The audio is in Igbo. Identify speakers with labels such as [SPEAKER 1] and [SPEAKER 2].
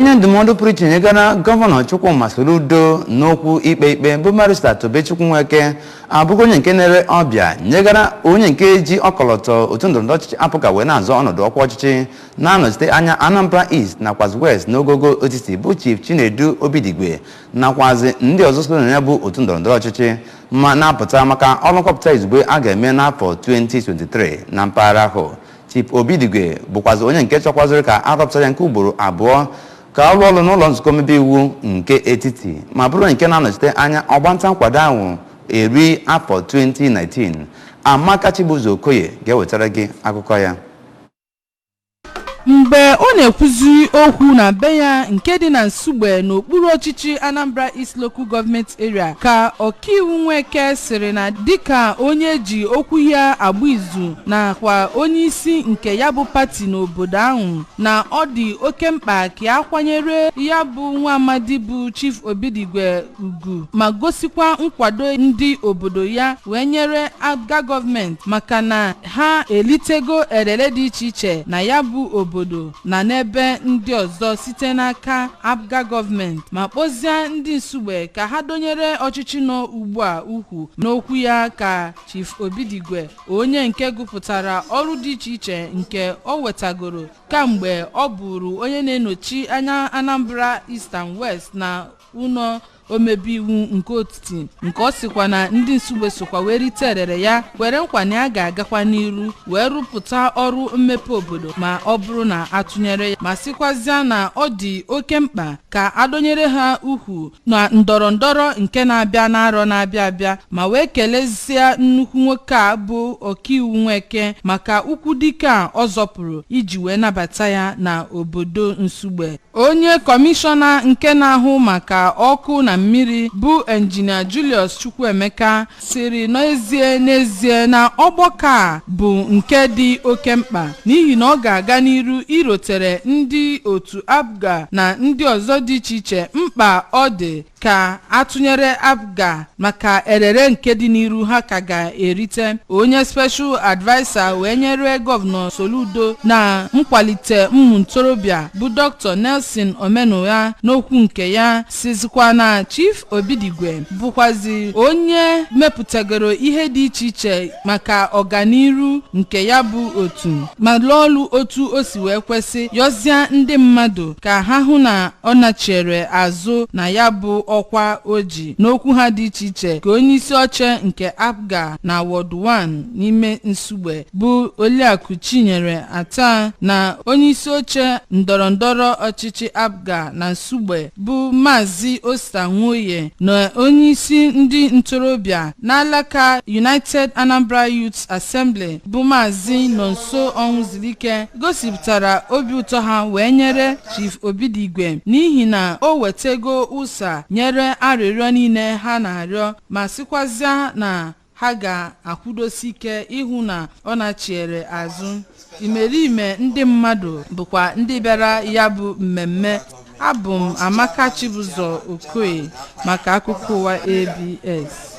[SPEAKER 1] Onye ndụmọdụ pụrụ iche nyegara gọvanọ Chukwuma Soludo n'okwu ikpe bụ Barrister Tobechukwu Nweke abụghị onye nke nere ọbịa nyegara onye nke ji ọkọlọtọ otu ndọrọndọrọ ọchịchị apụka wee na-azọ ọnọdụ ọkwa ọchịchị na-anọchite anya Anambra East nakwazi West n'ogogo etiti bụ Chief Chinedu Obidigwe nakwazi ndị ọzọ so na ya bụ otu ndọrọndọrọ ọchịchị ma na-apụta maka ọrụ nkọpụta izugbe a ga-eme n'afọ 2023 na mpaghara ahụ. Chief Obidigwe bụkwazi onye nke chọkwaziri ka arọpụta ya nke ugboro abụọ ka ọ rụọ ọrụ n'ụlọ nzukọ omebe iwu nke etiti ma bụrụ nke na-anọchite anya ọgbanta nkwado ahụ eri afọ 2019. Amaka Chibuzo Okoye ga-ewetara gị akụkọ ya.
[SPEAKER 2] Mgbe ọ na-ekwuzi okwu na be ya nke dị na Nsugbe n'okpuru ọchịchị Anambra East Local Government Area ka ọkaiwu Nweke sịrị na dịka onye ji okwu ya agba izu nakwa onye isi nke ya bụ pati n'obodo ahụ na ọ dị oke mkpa ka a kwanyere ya bụ nwa amadi bụ Chief Obidigwe ugwu ma gosikwa nkwado ndị obodo ya wee nyere Abga gọọmenti maka na ha elitego erere dị iche iche na ya bụ obodo na n'ebe ndị ọzọ site n'aka Abga gọọmenti ma kpọzie ndị Nsugbe ka ha donyere ọchịchị nọ ugbu a ukwu. N'okwu ya ka Chief Obidigwe onye nke gụpụtara ọrụ dị iche iche nke o wetagoro kamgbe ọ bụrụ onye na-enochi anya Anambra East and West na ụlọ omebe iwu nke otiti nke ọ sịkwa na ndị Nsugbe sokwa wee rite erere ya kwere nkwa na ya ga-agakwa n'iru wee rụpụta ọrụ mmepe obodo ma ọ bụrụ na atụnyere ya ma sịkwazịa na ọ dị oke mkpa ka adonyere ha ukwu na ndọrọndọrọ nke na-abịa n'arọ na-abịa abịa ma wee kelezie nnukwu nwoke a bụ ọkaiwu Nweke maka ukwu dike a ọ zọpụrụ iji wee nabata ya na obodo Nsugbe. Onye kọmishọna nke na-ahụ maka ọkụ na mmiri bụ Engineer Julius Chukwuemeka siri n'ezie na ọgbakọ a bụ nke dị oke mkpa n'ihi na ọ ga-aga n'iru irotere ndị otu Abga na ndị ọzọ dị iche iche mkpa ọ dị ka atụnyere Abga maka erere nke dị n'iru ha ka ga-erite. Onye special advisor wee nyere gọvanọ Soludo na nkwalite ụmụ ntorobịa bụ Dr. Nelson Omenuya n'okwu nke ya sizikwa na Chief Obidigwe bụkwazi onye mepụtagoro ihe dị iche iche maka ọganiru nke ya bụ otu ma lụọ ọrụ otu o si wee kwesị yọzie ndị mmadụ ka ha hụ na ọ nachere azụ na ya bụ ọkwa oji. N'okwu ha dị iche iche ka onye isi oche nke Abga na Ward 1 n'ime Nsugbe bụ Oliakụ Chinyere Ata na onye isi oche ndọrọndọrọ ọchịchị Abga na Nsugbe bụ Maazị Osta Nwoye na onye isi ndị ntorobịa n'alaka United Anambra Youth Assembly bụ Maazị Nonso Onwuzilike gosipụtara obi ụtọ ha wee nyere Chief Obidigwe n'ihi na o wetego ụsa nyere arịrịọ niile ha na-arịọ ma sịkwazịa na ha ga-akwụdosi ike ịhụ na ọ nachiere azụ. Imerime ndị mmadụ bụkwa ndị bịara ya bụ mmemme. Abụ m Amaka Chibuzo Okoye maka akụkọ ụwa ABS.